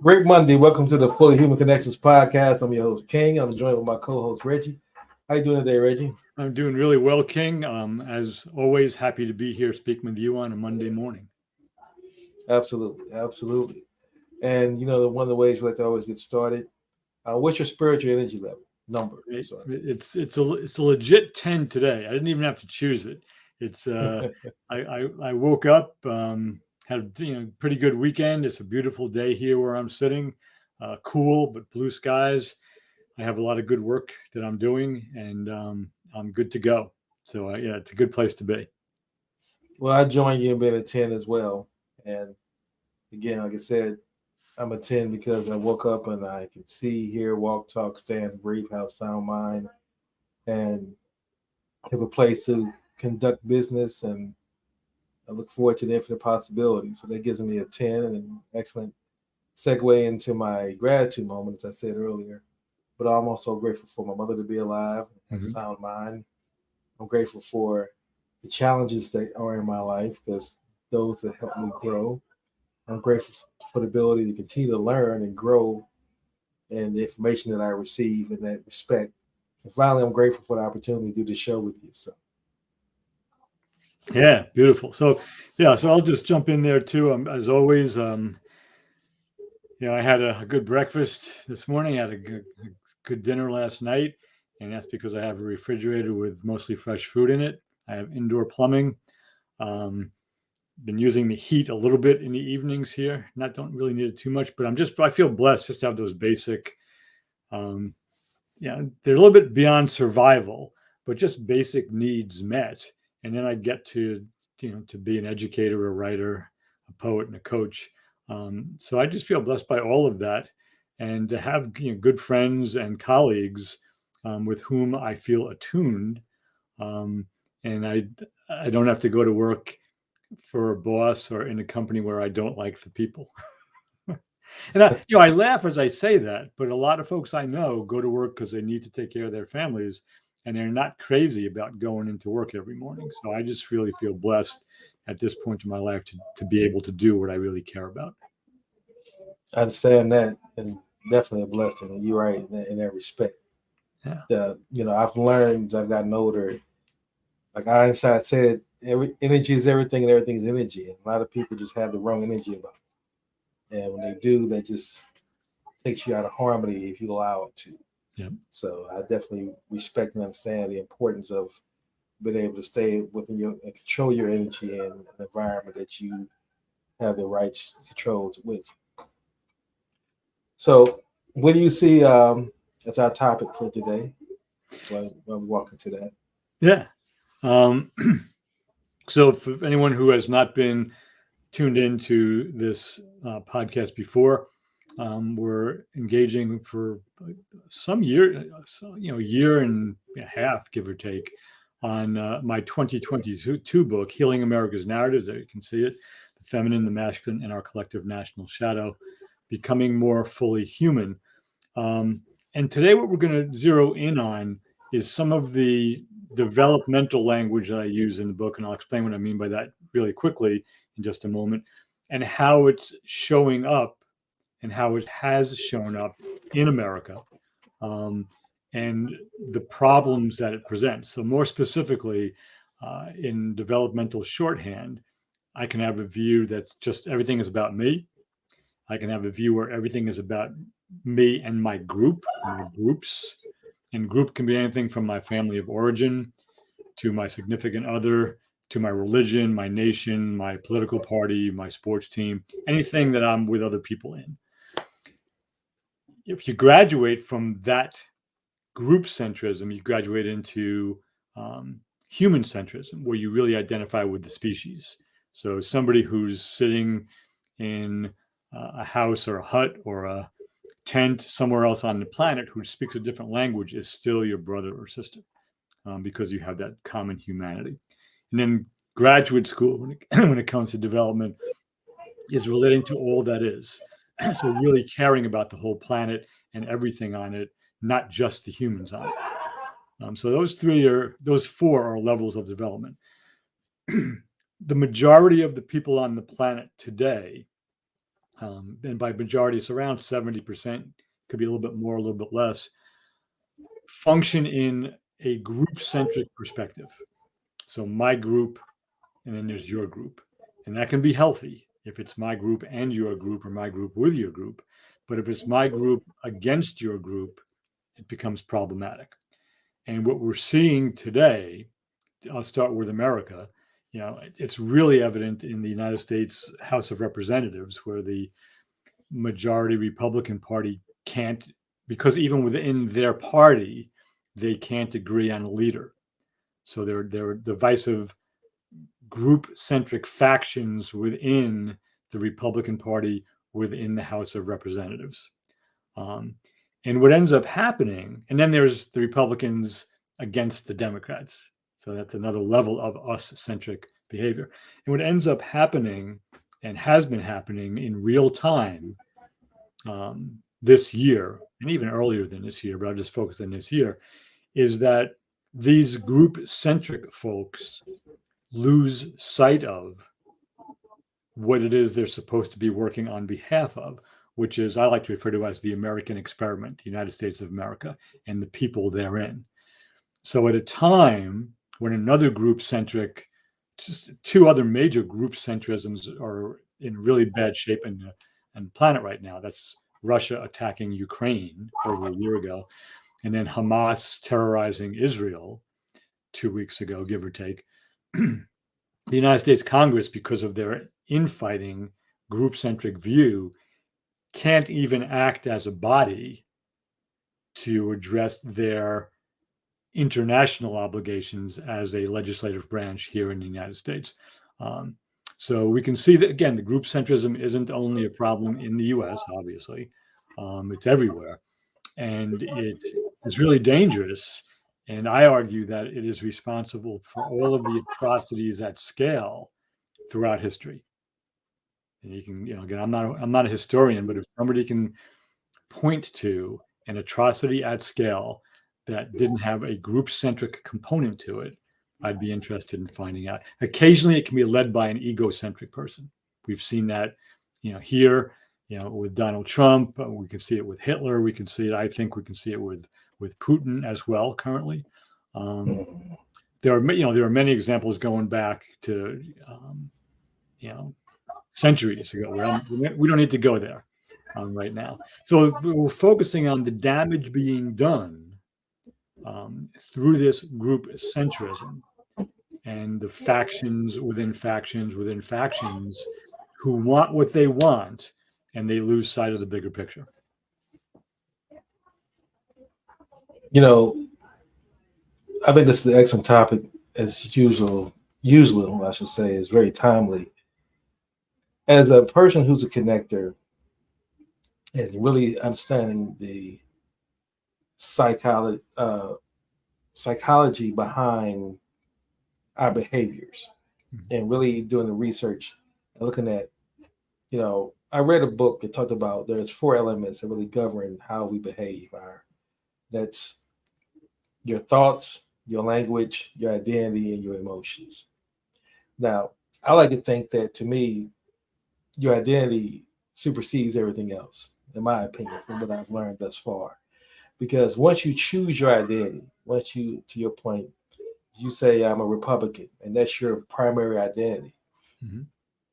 Great Monday. Welcome to the Fully Human Connections podcast. I'm your host, King. I'm joined with my co-host, Reggie. How you doing today, Reggie? I'm doing really well, King. As always, happy to be here speaking with you on a Monday morning. Absolutely, absolutely. And one of the ways we like to always get started. What's your spiritual energy level number? It's a legit 10 today. I didn't even have to choose it. It's I woke up, had pretty good weekend. It's a beautiful day here where I'm sitting, cool but blue skies. I have a lot of good work that I'm doing, and I'm good to go. So yeah, it's a good place to be. Well, I join you in being a 10 as well. And again, like I said, I'm a 10 because I woke up and I can see, hear, walk, talk, stand, breathe, have sound mind, and have a place to conduct business. And I look forward to the infinite possibilities. So that gives me a 10 and an excellent segue into my gratitude moment, as I said earlier. But I'm also grateful for my mother to be alive, have sound mind. I'm grateful for the challenges that are in my life because those that help me grow. I'm grateful for the ability to continue to learn and grow and the information that I receive in that respect. And finally, I'm grateful for the opportunity to do this show with you. So, yeah, beautiful. So, so I'll just jump in there too. As always, I had a good breakfast this morning. I had a good dinner last night, and that's because I have a refrigerator with mostly fresh food in it. I have indoor plumbing. Been using the heat a little bit in the evenings here. Don't really need it too much, but I feel blessed just to have those basic, they're a little bit beyond survival, but just basic needs met. And then I get to be an educator, a writer, a poet, and a coach. So I just feel blessed by all of that, and to have good friends and colleagues with whom I feel attuned, and I don't have to go to work for a boss or in a company where I don't like the people. And I laugh as I say that, but a lot of folks I know go to work because they need to take care of their families, and they're not crazy about going into work every morning. So I just really feel blessed at this point in my life to be able to do what I really care about. I understand that, and definitely a blessing. And you're right in that respect. Yeah. I've learned as I've gotten older, like Einstein said, energy is everything and everything is energy. And a lot of people just have the wrong energy about it. And when they do, that just takes you out of harmony if you allow it to. Yep. So I definitely respect and understand the importance of being able to stay within and control your energy in an environment that you have the rights controls with. So what do you see as our topic for today? When we walk into that. Yeah. So for anyone who has not been tuned into this podcast before, we're engaging for some year, year and a half, give or take, on my 2022 book, Healing America's Narratives. There you can see it, The Feminine, the Masculine, and Our Collective National Shadow, Becoming More Fully Human. And today what we're going to zero in on is some of the developmental language that I use in the book, and I'll explain what I mean by that really quickly in just a moment, and how it's showing up and how it has shown up in America, and the problems that it presents. So more specifically, in developmental shorthand, I can have a view that's just everything is about me. I can have a view where everything is about me and my group, my groups. And group can be anything from my family of origin to my significant other, to my religion, my nation, my political party, my sports team, anything that I'm with other people in. If you graduate from that group-centrism, you graduate into human-centrism, where you really identify with the species. So somebody who's sitting in a house or a hut or a tent somewhere else on the planet who speaks a different language is still your brother or sister, because you have that common humanity. And then graduate school, when it comes to development, is relating to all that is. So really caring about the whole planet and everything on it, not just the humans on it. So those four are levels of development. The majority of the people on the planet today and by majority, it's around 70%, could be a little bit more, a little bit less, function in a group-centric perspective. So my group, and then there's your group. And that can be healthy if it's my group and your group, or my group with your group. But if it's my group against your group, it becomes problematic. And what we're seeing today, I'll start with America, it's really evident in the United States House of Representatives, where the majority Republican Party can't, because even within their party, they can't agree on a leader. So they're divisive group-centric factions within the Republican Party within the House of Representatives. And what ends up happening, and then there's the Republicans against the Democrats. So that's another level of us-centric behavior. And what ends up happening, and has been happening in real time this year, and even earlier than this year, but I'll just focus on this year, is that these group-centric folks lose sight of what it is they're supposed to be working on behalf of, which is, I like to refer to as the American experiment, the United States of America, and the people therein. So at a time when another group-centric, just two other major group-centrisms are in really bad shape on the planet right now, that's Russia attacking Ukraine over a year ago, and then Hamas terrorizing Israel 2 weeks ago, give or take. The United States Congress, because of their infighting group-centric view, can't even act as a body to address their international obligations as a legislative branch here in the United States. So we can see that, again, the group-centrism isn't only a problem in the US, obviously. It's everywhere. And it is really dangerous. And I argue that it is responsible for all of the atrocities at scale throughout history. And you can, again, I'm not a historian, but if somebody can point to an atrocity at scale that didn't have a group-centric component to it, I'd be interested in finding out. Occasionally, it can be led by an egocentric person. We've seen that, here, with Donald Trump. We can see it with Hitler. We can see it. I think we can see it with Putin as well. Currently, there are many examples going back to centuries ago. We don't need to go there right now. So we're focusing on the damage being done through this group centrism and the factions within factions within factions who want what they want, and they lose sight of the bigger picture. I think this is an excellent topic, as usual, I should say, is very timely. As a person who's a connector and really understanding the psychology behind our behaviors, and really doing the research and looking at, I read a book that talked about there's 4 elements that really govern how we behave. That's your thoughts, your language, your identity, and your emotions. Now, I like to think that, to me, your identity supersedes everything else, in my opinion, from what I've learned thus far. Because once you choose your identity, once you, to your point, you say, I'm a Republican, and that's your primary identity. Mm-hmm.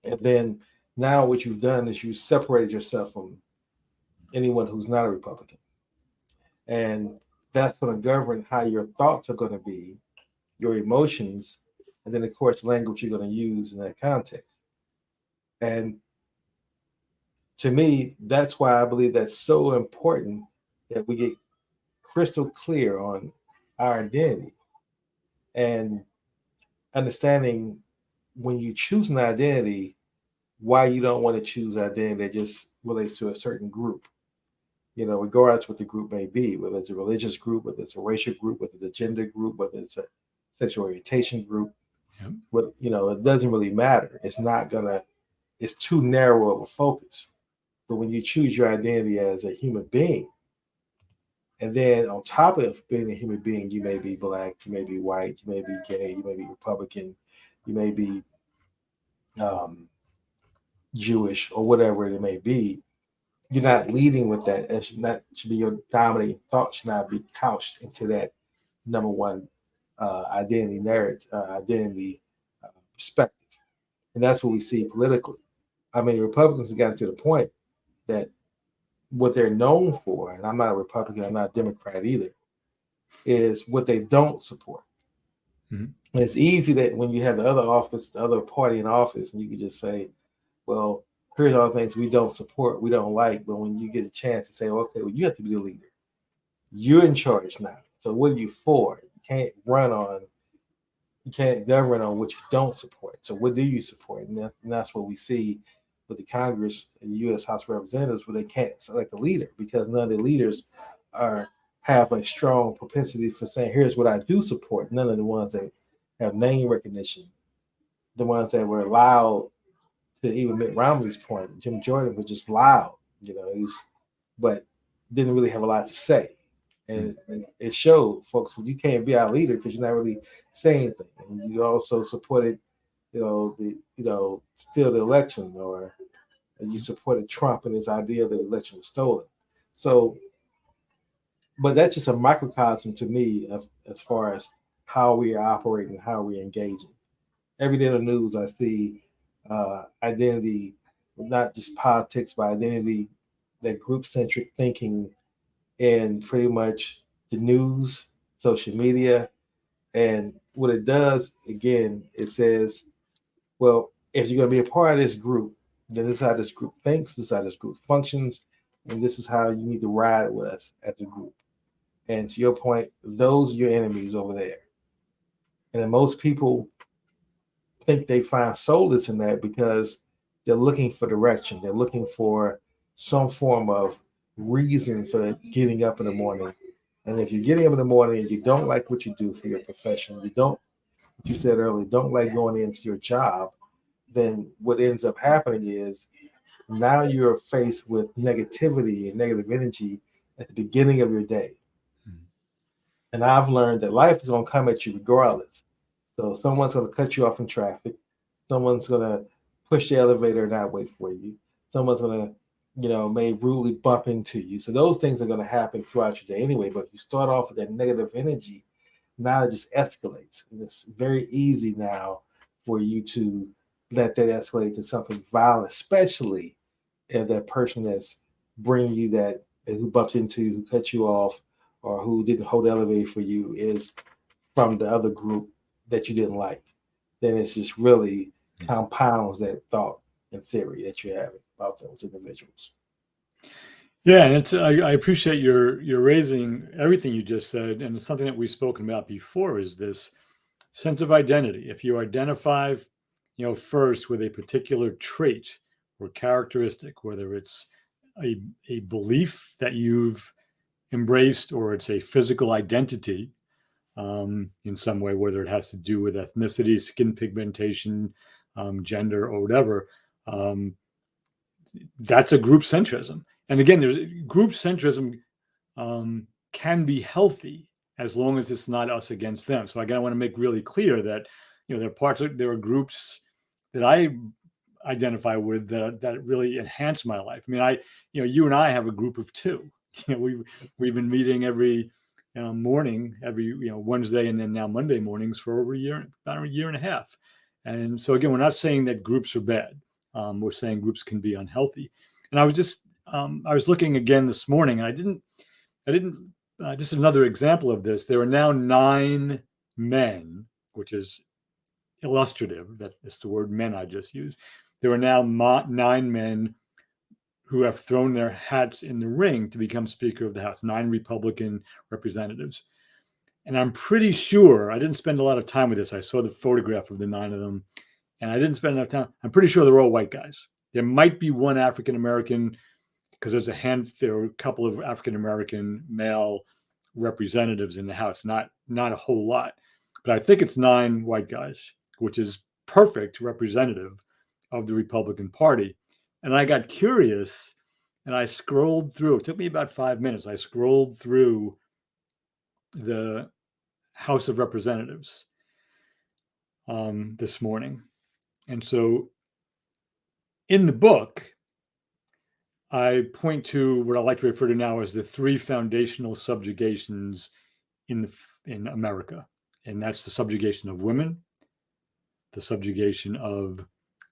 And then now what you've done is you separated yourself from anyone who's not a Republican. And that's going to govern how your thoughts are going to be, your emotions, and then, of course, language you're going to use in that context. And to me, that's why I believe that's so important that we get crystal clear on our identity and understanding when you choose an identity, why you don't want to choose an identity that just relates to a certain group. Regardless what the group may be, whether it's a religious group, whether it's a racial group, whether it's a gender group, whether it's a sexual orientation group. Yep. But it doesn't really matter. It's too narrow of a focus. But when you choose your identity as a human being, and then on top of being a human being, you may be Black, you may be white, you may be gay, you may be Republican, you may be Jewish, or whatever it may be, you're not leading with that. It should be your dominating thought. Should not be couched into that number one identity narrative, identity perspective, and that's what we see politically. I mean, Republicans have gotten to the point that what they're known for, and I'm not a Republican, I'm not a Democrat either, is what they don't support. Mhm. And it's easy that when you have the other office, the other party in office, and you can just say, well, here's all the things we don't support, we don't like. But when you get a chance to say, okay, well, you have to be the leader. You're in charge now. So what are you for? You can't govern on what you don't support. So what do you support? And that's what we see with the Congress and the U.S. House of Representatives, where they can't select a leader because none of the leaders are have a strong propensity for saying, here's what I do support. None of the ones that have name recognition, the ones that were allowed, to even Mitt Romney's point, Jim Jordan was just loud, but didn't really have a lot to say. And it showed folks that you can't be our leader because you're not really saying anything. And you also supported, steal the election, or you supported Trump and his idea that the election was stolen. So, but that's just a microcosm to me of as far as how we are operating, how we're engaging. Every day in the news, I see identity, not just politics, but identity, that group-centric thinking in pretty much the news, social media. And what it does, again, it says, well, if you're going to be a part of this group, then this is how this group thinks, this is how this group functions, and this is how you need to ride with us as a group. And to your point, those are your enemies over there. And then most people think they find solace in that because they're looking for direction. They're looking for some form of reason for getting up in the morning. And if you're getting up in the morning and you don't like what you do for your profession, you don't, what you said earlier, don't like going into your job, then what ends up happening is now you're faced with negativity and negative energy at the beginning of your day. And I've learned that life is going to come at you regardless. So someone's going to cut you off in traffic. Someone's going to push the elevator and not wait for you. Someone's going to, may rudely bump into you. So those things are going to happen throughout your day anyway. But if you start off with that negative energy, now it just escalates. And it's very easy now for you to let that escalate to something violent, especially if that person that's bringing you that, who bumped into you, who cut you off, or who didn't hold the elevator for you, is from the other group that you didn't like. Then it's just really compounds that thought and theory that you're having about those individuals. Yeah, and I appreciate your raising everything you just said, and it's something that we've spoken about before, is this sense of identity. If you identify, first with a particular trait or characteristic, whether it's a belief that you've embraced or it's a physical identity in some way, whether it has to do with ethnicity, skin pigmentation, gender, or whatever, that's a group centrism. And again, there's group centrism can be healthy as long as it's not us against them. So again, I want to make really clear that there are groups that I identify with that really enhance my life. I mean, you and I have a group of two. We've been meeting every morning, every Wednesday, and then now Monday mornings for over about a year and a half. And so again, we're not saying that groups are bad. We're saying groups can be unhealthy. And I was looking again this morning, and I didn't just another example of this. There are now 9 men, which is illustrative. That's the word men I just used. There are now 9 men who have thrown their hats in the ring to become Speaker of the House, 9 Republican representatives. And I'm pretty sure, I didn't spend a lot of time with this. I saw the photograph of the 9 of them, and I didn't spend enough time. I'm pretty sure they're all white guys. There might be one African-American, because there are a couple of African-American male representatives in the House, not a whole lot. But I think it's 9 white guys, which is perfect representative of the Republican Party. And I got curious, and I scrolled through. It took me about 5 minutes. I scrolled through the House of Representatives this morning. And so In the book, I point to what I like to refer to now as the three foundational subjugations in America. And that's the subjugation of women, the subjugation of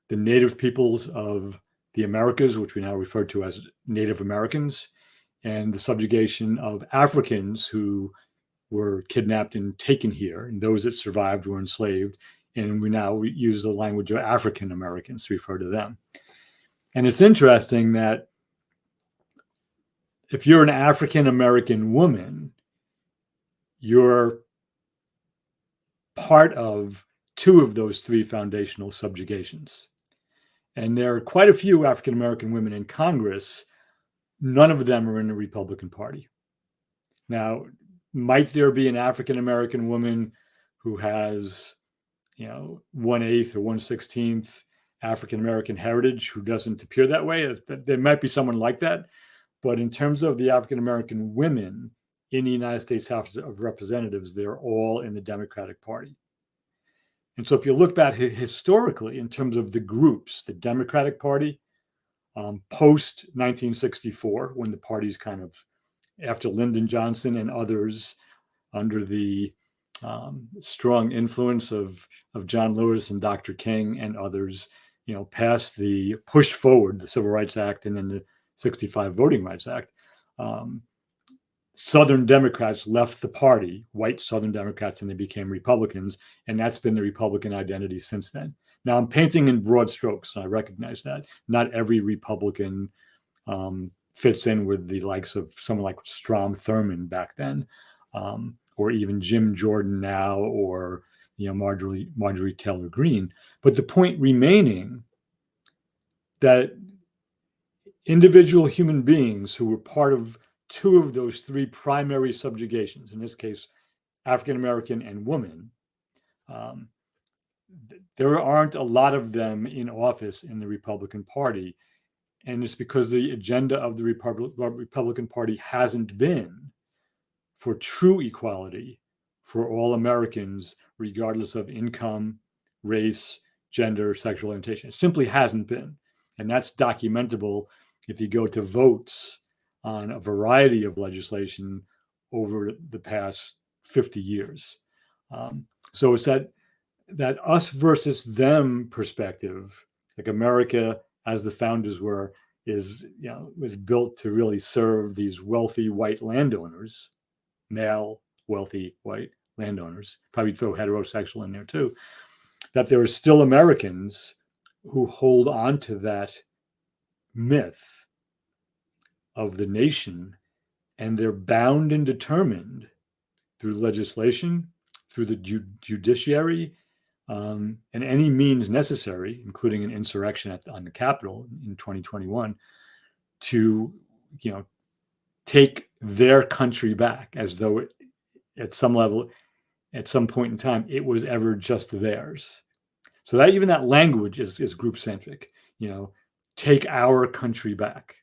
the native peoples of the Americas, which we now refer to as Native Americans, and the subjugation of Africans who were kidnapped and taken here, and those that survived were enslaved. And we now use the language of African Americans to refer to them. And it's interesting that if you're an African American woman, you're part of two of those three foundational subjugations. And there are quite a few African American women in Congress. None of them are in the Republican Party. Now, might there be an African American woman who has, 1/8 or 1/16 African American heritage who doesn't appear that way? There might be someone like that. But in terms of the African American women in the United States House of Representatives, they're all in the Democratic Party. And so if you look back historically in terms of the groups, the Democratic Party, post 1964, when the party's kind of, after Lyndon Johnson and others, under the strong influence of John Lewis and Dr. King and others, passed the push forward, the Civil Rights Act and then the 65 Voting Rights Act, Southern Democrats left the party, white Southern Democrats, and they became Republicans. And that's been the Republican identity since then. Now, I'm painting in broad strokes. I recognize that. Not every Republican fits in with the likes of someone like Strom Thurmond back then, or even Jim Jordan now, or Marjorie Taylor Greene. But the point remaining that individual human beings who were part of two of those three primary subjugations, in this case, African American and woman, there aren't a lot of them in office in the Republican Party. And it's because the agenda of the Republican Party hasn't been for true equality for all Americans, regardless of income, race, gender, sexual orientation. It simply hasn't been. And that's documentable if you go to votes on a variety of legislation over the past 50 years. So it's that us versus them perspective, like America, as the founders were, was built to really serve these wealthy white landowners, male wealthy white landowners, probably throw heterosexual in there too, that there are still Americans who hold on to that myth of the nation, and they're bound and determined through legislation, through the judiciary, and any means necessary, including an insurrection on the Capitol in 2021, to take their country back, as though at some level, at some point in time, it was ever just theirs. So that even that language is group centric. Take our country back.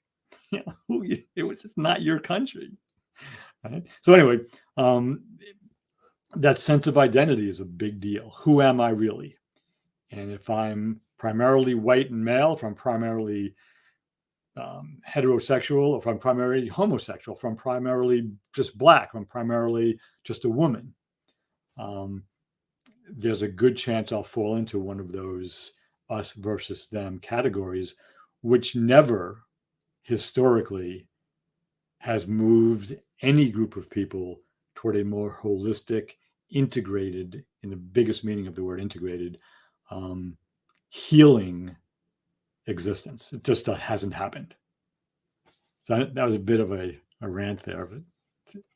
It's not your country. Right? So anyway, that sense of identity is a big deal. Who am I really? And if I'm primarily white and male, if I'm primarily heterosexual, if I'm primarily homosexual, if I'm primarily just black, if I'm primarily just a woman, there's a good chance I'll fall into one of those us versus them categories, which never historically has moved any group of people toward a more holistic, integrated, in the biggest meaning of the word integrated, healing existence. It just hasn't happened. So that was a bit of a rant there.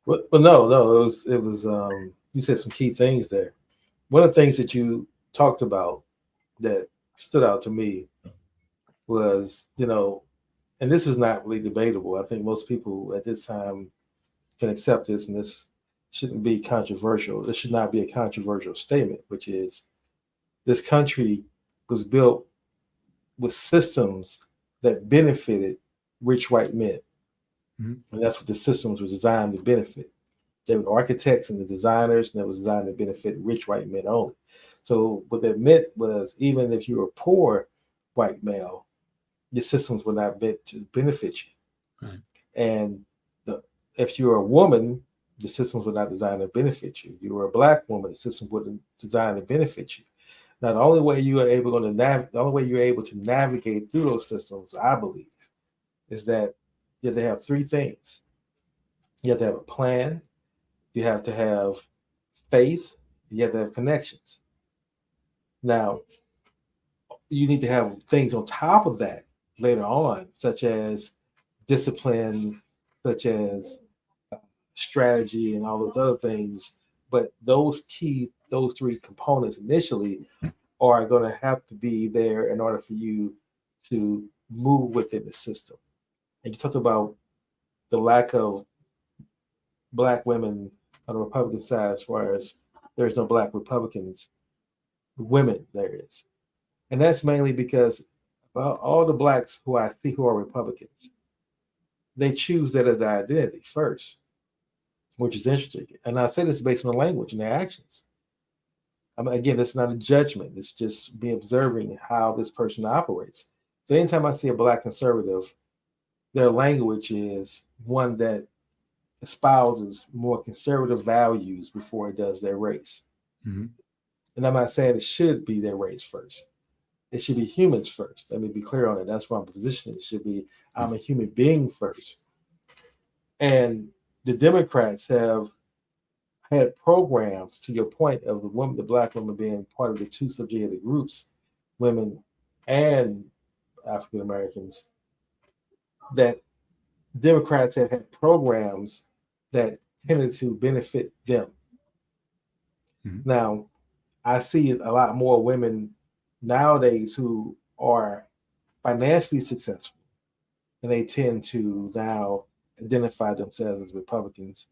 But no, it was you said some key things there. One of the things that you talked about that stood out to me was, and this is not really debatable. I think most people at this time can accept this, and this shouldn't be controversial. This should not be a controversial statement, which is this country was built with systems that benefited rich white men. Mm-hmm. And that's what the systems were designed to benefit. They were architects and the designers, and it was designed to benefit rich white men only. So what that meant was, even if you were a poor white male, the systems were not meant to benefit you. Right. And if you're a woman, the systems were not designed to benefit you. If you were a Black woman, the systems were designed to benefit you. Now, the only way you're able to navigate through those systems, I believe, is that you have to have three things. You have to have a plan, you have to have faith, you have to have connections. Now, you need to have things on top of that later on, such as discipline, such as strategy, and all those other things. But those three components initially are going to have to be there in order for you to move within the system. And you talked about the lack of Black women on the Republican side, as far as there's no Black Republicans, women there is. And that's mainly because all the Blacks who I see who are Republicans, they choose that as their identity first, which is interesting. And I say this based on the language and their actions. I mean, again, it's not a judgment. It's just me observing how this person operates. So anytime I see a Black conservative, their language is one that espouses more conservative values before it does their race. Mm-hmm. And I'm not saying it should be their race first. It should be humans first. Let me be clear on it. That's why I'm positioning. It should be, I'm a human being first. And the Democrats have had programs, to your point of the Black women being part of the two subjugated groups, women and African Americans, that Democrats have had programs that tended to benefit them. Mm-hmm. Now, I see a lot more women nowadays who are financially successful, and they tend to now identify themselves as Republicans.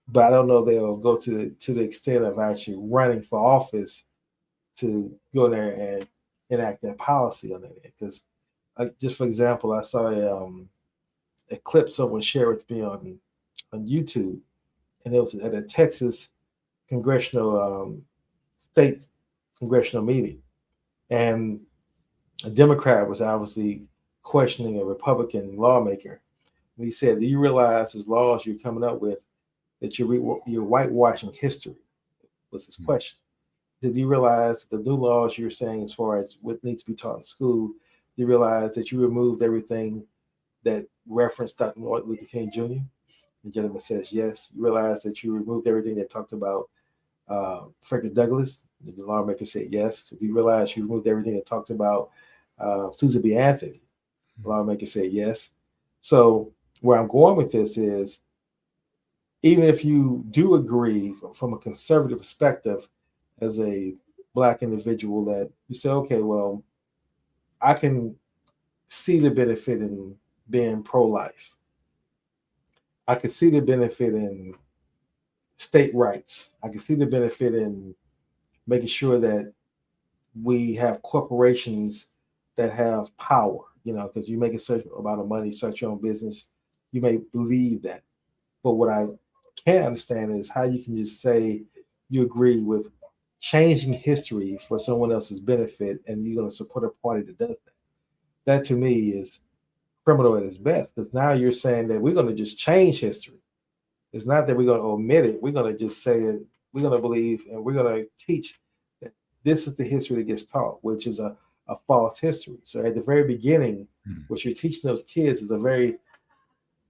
But I don't know they'll go to the extent of actually running for office to go there and enact that policy on it. Because, just for example, I saw a clip someone shared with me on YouTube, and it was at a Texas state congressional meeting, and a Democrat was obviously questioning a Republican lawmaker, and he said, "Do you realize these laws you're coming up with that you're whitewashing history?" Was his question. Did you realize the new laws you're saying as far as what needs to be taught in school? Do you realize that you removed everything that referenced Dr. Martin Luther King Jr.? The gentleman says yes. You realize that you removed everything that talked about Frederick Douglass? The lawmaker said yes. So do you realize you removed everything that talked about Susan B. Anthony? The lawmaker said yes. So where I'm going with this is, even if you do agree from a conservative perspective as a Black individual, that you say, okay, well, I can see the benefit in being pro-life. I can see the benefit in state rights. I can see the benefit in making sure that we have corporations that have power, because you make a certain amount of money, start your own business, you may believe that. But what I can't understand is how you can just say you agree with changing history for someone else's benefit and you're going to support a party that does that. That to me is criminal at its best, because now you're saying that we're going to just change history. It's not that we're going to omit it. We're going to just say that we're going to believe and we're going to teach that this is the history that gets taught, which is a false history. So at the very beginning, what you're teaching those kids is a very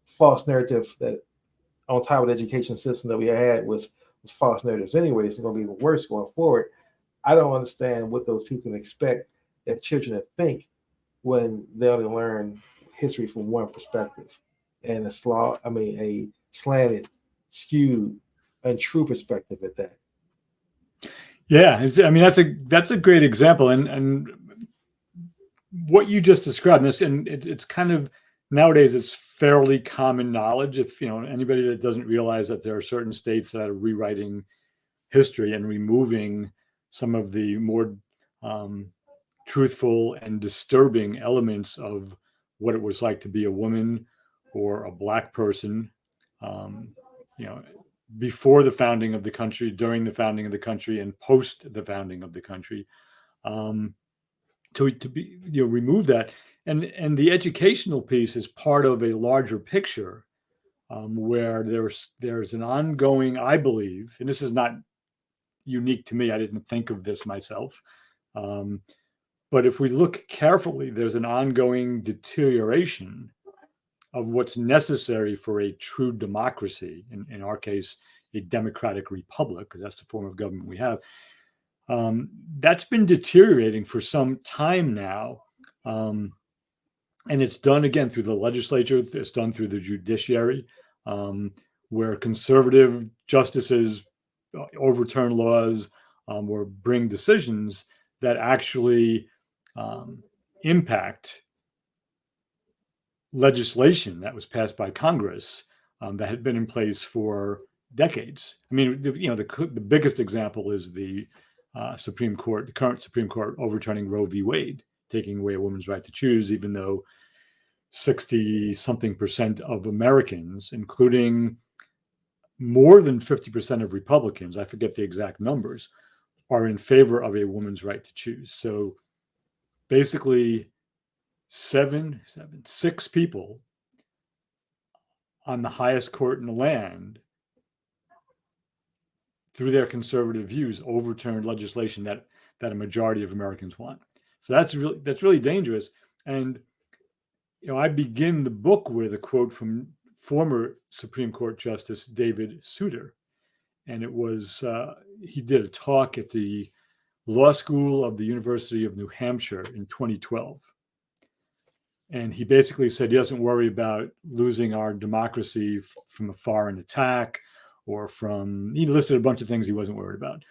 false narrative that, on top of the education system that we had, was false narratives anyway. It's going to be even worse going forward. I don't understand what those people can expect their children to think when they only learn history from one perspective, and a slanted, skewed, untrue perspective at that. Yeah, I mean, that's a great example, and what you just described, and it's kind of, nowadays it's fairly common knowledge. If anybody that doesn't realize that there are certain states that are rewriting history and removing some of the more truthful and disturbing elements of what it was like to be a woman or a Black person, before the founding of the country, during the founding of the country, and post the founding of the country, to be remove that. And the educational piece is part of a larger picture, where there's an ongoing, I believe, and this is not unique to me. I didn't think of this myself. But if we look carefully, there's an ongoing deterioration of what's necessary for a true democracy, in our case, a democratic republic, because that's the form of government we have. That's been deteriorating for some time now. And it's done again through the legislature, it's done through the judiciary, where conservative justices overturn laws or bring decisions that actually impact legislation that was passed by Congress that had been in place for decades. I mean, the biggest example is the Supreme Court, the current Supreme Court overturning Roe v. Wade, taking away a woman's right to choose, even though 60-something% of Americans, including more than 50% of Republicans, I forget the exact numbers, are in favor of a woman's right to choose. So basically, six people on the highest court in the land, through their conservative views, overturned legislation that a majority of Americans want. So that's really dangerous. And I begin the book with a quote from former Supreme Court Justice David Souter, and it was he did a talk at the law school of the University of New Hampshire in 2012. And he basically said he doesn't worry about losing our democracy from a foreign attack or he listed a bunch of things he wasn't worried about.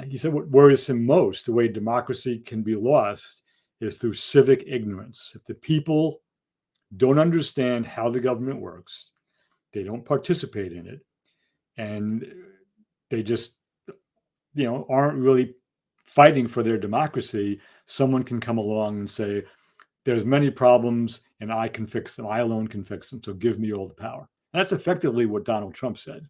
He said what worries him most, the way democracy can be lost, is through civic ignorance. If the people don't understand how the government works, they don't participate in it, and they just, aren't really fighting for their democracy, someone can come along and say, there's many problems and I can fix them. I alone can fix them. So give me all the power. And that's effectively what Donald Trump said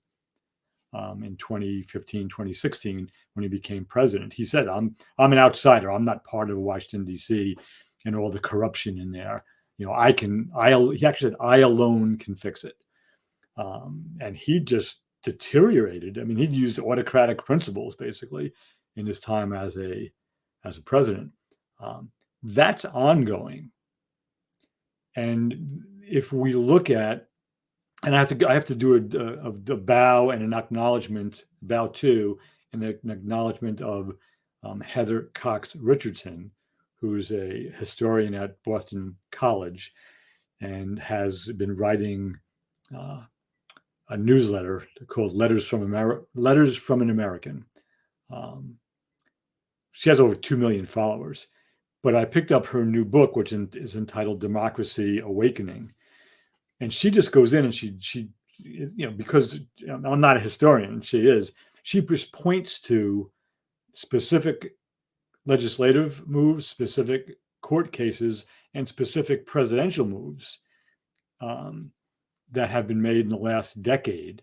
in 2015, 2016, when he became president. He said, I'm an outsider. I'm not part of Washington, D.C. and all the corruption in there. He actually said, I alone can fix it. And he just deteriorated. I mean, he'd used autocratic principles basically in his time as a president. That's ongoing. And if we look at, and I have to do a bow and an acknowledgement, bow to, and an acknowledgement of Heather Cox Richardson, who's a historian at Boston College and has been writing a newsletter called Letters from an American. She has over 2 million followers. But I picked up her new book, which is entitled Democracy Awakening. And she just goes in and she because I'm not a historian, she just points to specific legislative moves, specific court cases, and specific presidential moves that have been made in the last decade.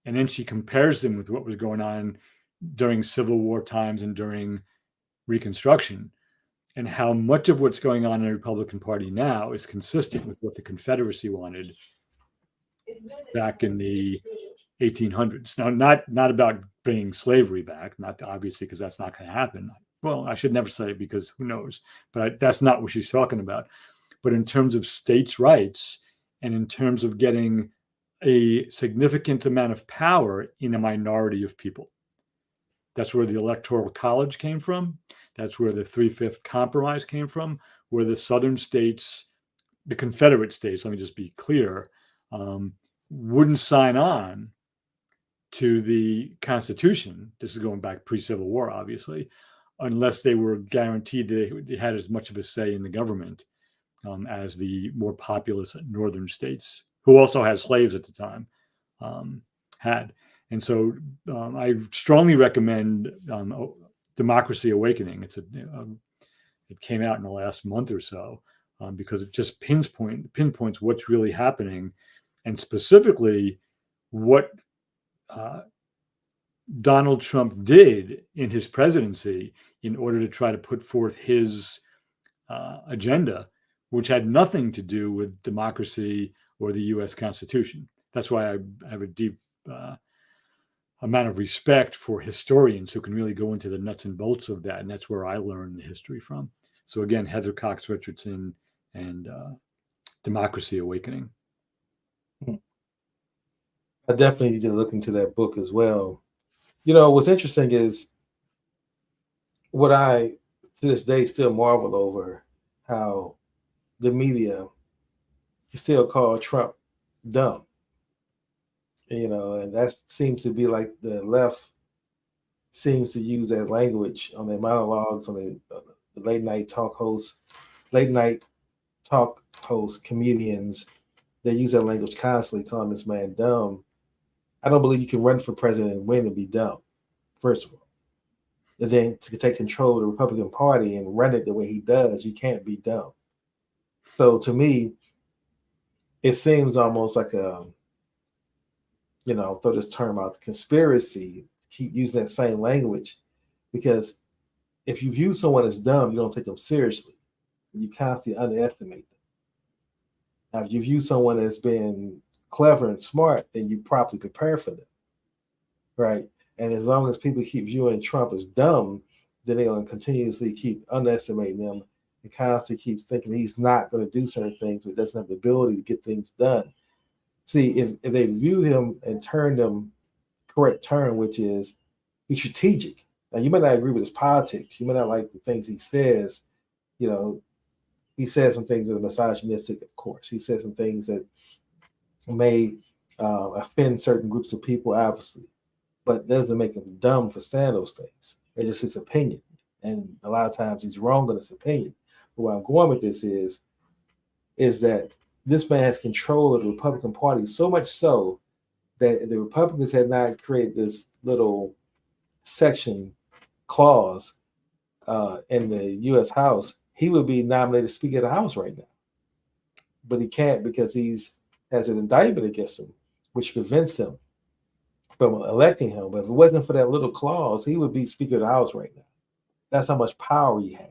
And then she compares them with what was going on during Civil War times and during Reconstruction, and how much of what's going on in the Republican Party now is consistent with what the Confederacy wanted back in the 1800s. Now, not about bringing slavery back, not obviously, because that's not going to happen. Well, I should never say it because who knows, but that's not what she's talking about. But in terms of states' rights and in terms of getting a significant amount of power in a minority of people. That's where the Electoral College came from. That's where the 3/5 compromise came from, where the southern states, the Confederate states, let me just be clear, wouldn't sign on to the Constitution. This is going back pre-Civil War, obviously, unless they were guaranteed they had as much of a say in the government as the more populous northern states, who also had slaves at the time, had. And so I strongly recommend Democracy Awakening. It came out in the last month or so because it just pinpoints what's really happening, and specifically what Donald Trump did in his presidency in order to try to put forth his agenda, which had nothing to do with democracy or the U.S. Constitution. That's why I have a deep amount of respect for historians who can really go into the nuts and bolts of that, and that's where I learned the history from. So again, Heather Cox Richardson and Democracy Awakening. I definitely need to look into that book as well. You know, what's interesting is what I to this day still marvel over how the media still call Trump dumb. You know, and that seems to be like the left seems to use that language on their monologues, on the late night talk hosts, comedians. They use that language constantly, calling this man dumb. I don't believe you can run for president and win and be dumb, first of all. And then to take control of the Republican Party and run it the way he does, you can't be dumb. So to me, it seems almost like a, throw this term out, conspiracy, keep using that same language, because if you view someone as dumb, you don't take them seriously. You constantly underestimate them. Now, if you view someone as being clever and smart, then you properly prepare for them, right? And as long as people keep viewing Trump as dumb, then they're going to continuously keep underestimating him and constantly keep thinking he's not going to do certain things, or doesn't have the ability to get things done. See, if they viewed him and turned him correct turn, which is he's strategic. Now, you may not agree with his politics. You may not like the things he says. You know, he says some things that are misogynistic, of course. He says some things that may offend certain groups of people, obviously, but doesn't make him dumb for saying those things. It's just his opinion. And a lot of times he's wrong on his opinion. But where I'm going with this is that this man has control of the Republican Party, so much so that if the Republicans had not created this little section clause in the U.S. House, he would be nominated Speaker of the House right now. But he can't, because he's has an indictment against him, which prevents him from electing him. But if it wasn't for that little clause, he would be Speaker of the House right now. That's how much power he has.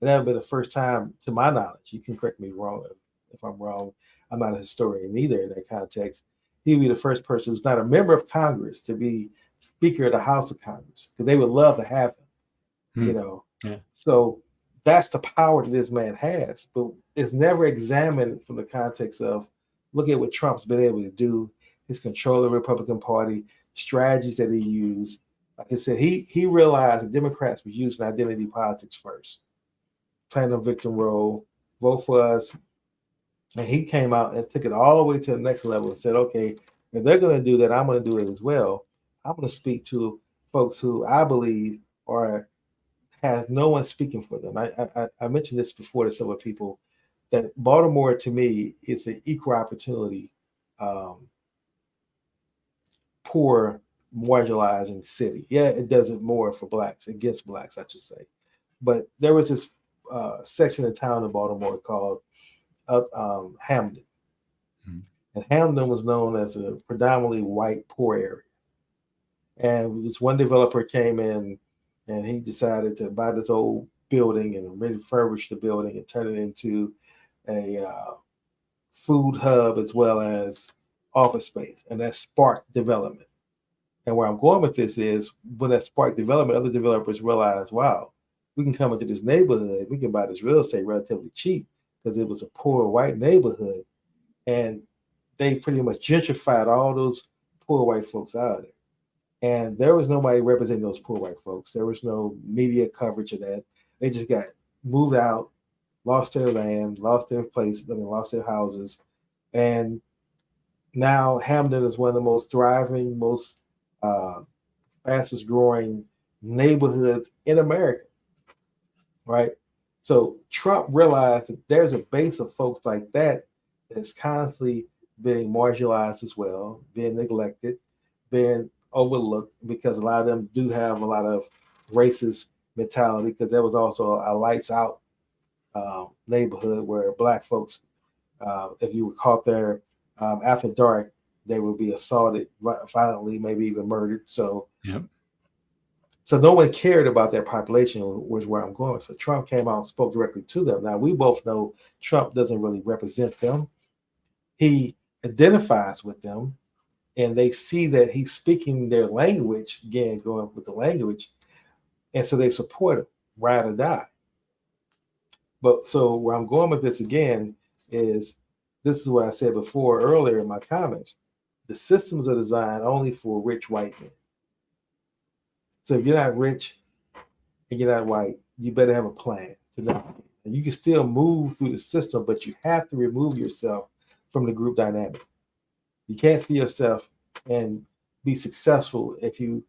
And that would be the first time, to my knowledge, you can correct me wrong if I'm wrong. I'm not a historian either in that context. He would be the first person who's not a member of Congress to be Speaker of the House of Congress, because they would love to have him, Yeah. So that's the power that this man has, but it's never examined from the context of, look at what Trump's been able to do, his control of the Republican Party, strategies that he used. Like I said, he realized the Democrats were using identity politics first, playing a victim role, vote for us. And he came out and took it all the way to the next level and said, okay, if they're going to do that, I'm going to do it as well. I'm going to speak to folks who I believe has no one speaking for them. I mentioned this before to several people, that Baltimore, to me, is an equal opportunity, poor, marginalizing city. Yeah, it does it more for blacks, against blacks, I should say. But there was this section of town in Baltimore called Hamden. Mm-hmm. And Hamden was known as a predominantly white, poor area. And this one developer came in and he decided to buy this old building and refurbish the building and turn it into a food hub as well as office space. And that sparked development. And where I'm going with this is, when that sparked development, other developers realized, wow, we can come into this neighborhood, we can buy this real estate relatively cheap, because it was a poor white neighborhood. And they pretty much gentrified all those poor white folks out of there. And there was nobody representing those poor white folks. There was no media coverage of that. They just got moved out, lost their land, lost their place, lost their houses. And now Hamden is one of the most thriving, most fastest growing neighborhoods in America, right? So Trump realized that there's a base of folks like that that's constantly being marginalized as well, being neglected, being overlooked, because a lot of them do have a lot of racist mentality, because there was also a lights out neighborhood where black folks, if you were caught there after dark, they would be assaulted violently, maybe even murdered. So yep. So no one cared about that population, was where I'm going. So Trump came out and spoke directly to them. Now we both know Trump doesn't really represent them. He identifies with them, and they see that he's speaking their language, again, going with the language, and so they support him, ride or die. But so where I'm going with this again is this is what I said before earlier in my comments. The systems are designed only for rich white men. So if you're not rich and you're not white, you better have a plan to navigate. And you can still move through the system, but you have to remove yourself from the group dynamic. You can't see yourself and be successful if your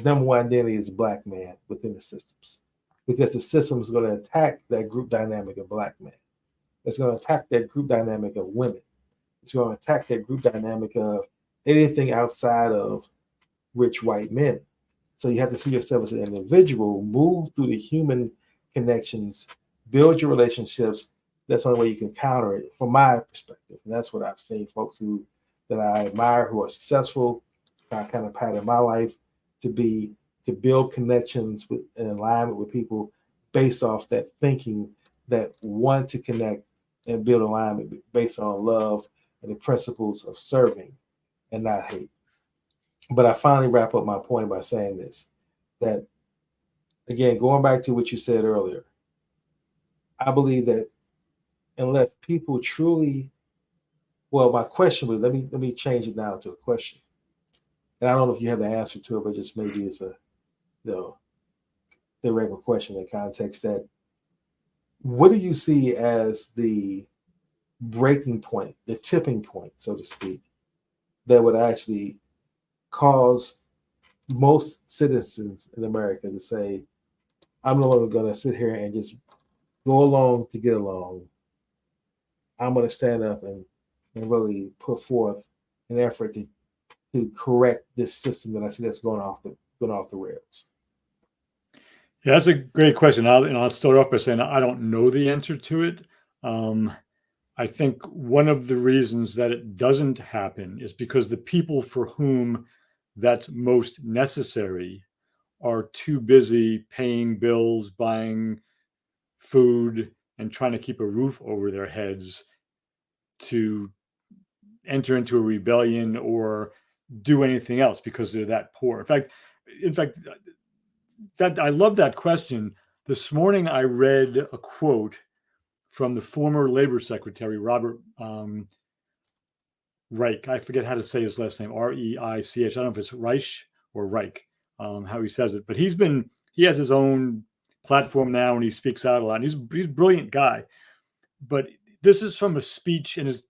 number one identity is black man within the systems, because the system is going to attack that group dynamic of black men. It's going to attack that group dynamic of women. It's going to attack that group dynamic of anything outside of rich white men. So you have to see yourself as an individual, move through the human connections, build your relationships. That's the only way you can counter it, from my perspective. And that's what I've seen folks that I admire, who are successful, I kind of pattern my life to build connections with in alignment with people based off that thinking, that want to connect and build alignment based on love and the principles of serving and not hate. But I finally wrap up my point by saying this, that again, going back to what you said earlier, I believe that unless people truly, well, my question was, let me change it now to a question. And I don't know if you have the answer to it, but just maybe it's a theoretical question in context that, what do you see as the breaking point, the tipping point, so to speak, that would actually cause most citizens in America to say, I'm no longer going to sit here and just go along to get along. I'm going to stand up and really put forth an effort to correct this system that I see that's going off the rails. Yeah, that's a great question. I'll start off by saying I don't know the answer to it. I think one of the reasons that it doesn't happen is because the people for whom that's most necessary are too busy paying bills, buying food, and trying to keep a roof over their heads to enter into a rebellion or do anything else because they're that poor. In fact, that I love that question. This morning I read a quote from the former Labor Secretary, Robert Reich. I forget how to say his last name, Reich. I don't know if it's Reich or Reich, how he says it, but he has his own platform now and he speaks out a lot. And he's a brilliant guy. But this is from a speech, and it's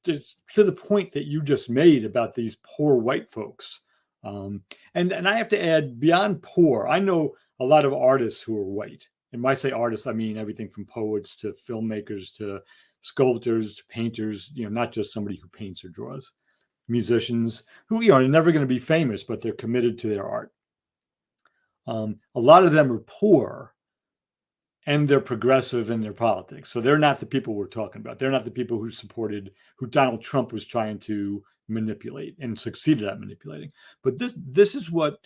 to the point that you just made about these poor white folks. And I have to add, beyond poor, I know a lot of artists who are white. And when I say artists, I mean everything from poets to filmmakers to sculptors to painters, not just somebody who paints or draws. Musicians who, are never going to be famous, but they're committed to their art. A lot of them are poor and they're progressive in their politics. So they're not the people we're talking about. They're not the people who Donald Trump was trying to manipulate and succeeded at manipulating. But this is what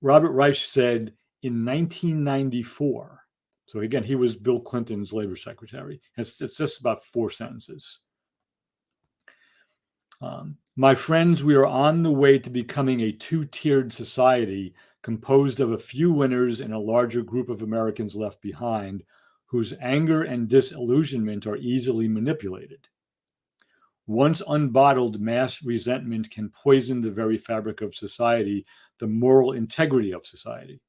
Robert Reich said in 1994. So again, he was Bill Clinton's labor secretary. It's just about 4 sentences. My friends, we are on the way to becoming a 2-tiered society composed of a few winners and a larger group of Americans left behind, whose anger and disillusionment are easily manipulated. Once unbottled, mass resentment can poison the very fabric of society, the moral integrity of society,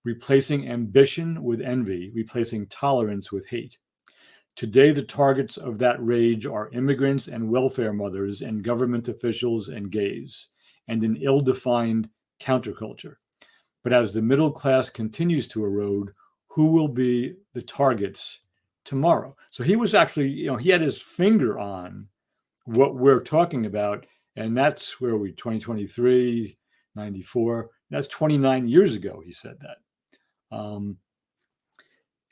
replacing ambition with envy, replacing tolerance with hate. Today, the targets of that rage are immigrants and welfare mothers and government officials and gays, and an ill-defined counterculture. But as the middle class continues to erode, who will be the targets tomorrow? So he was actually, he had his finger on what we're talking about, and that's where 2023, 94, that's 29 years ago he said that.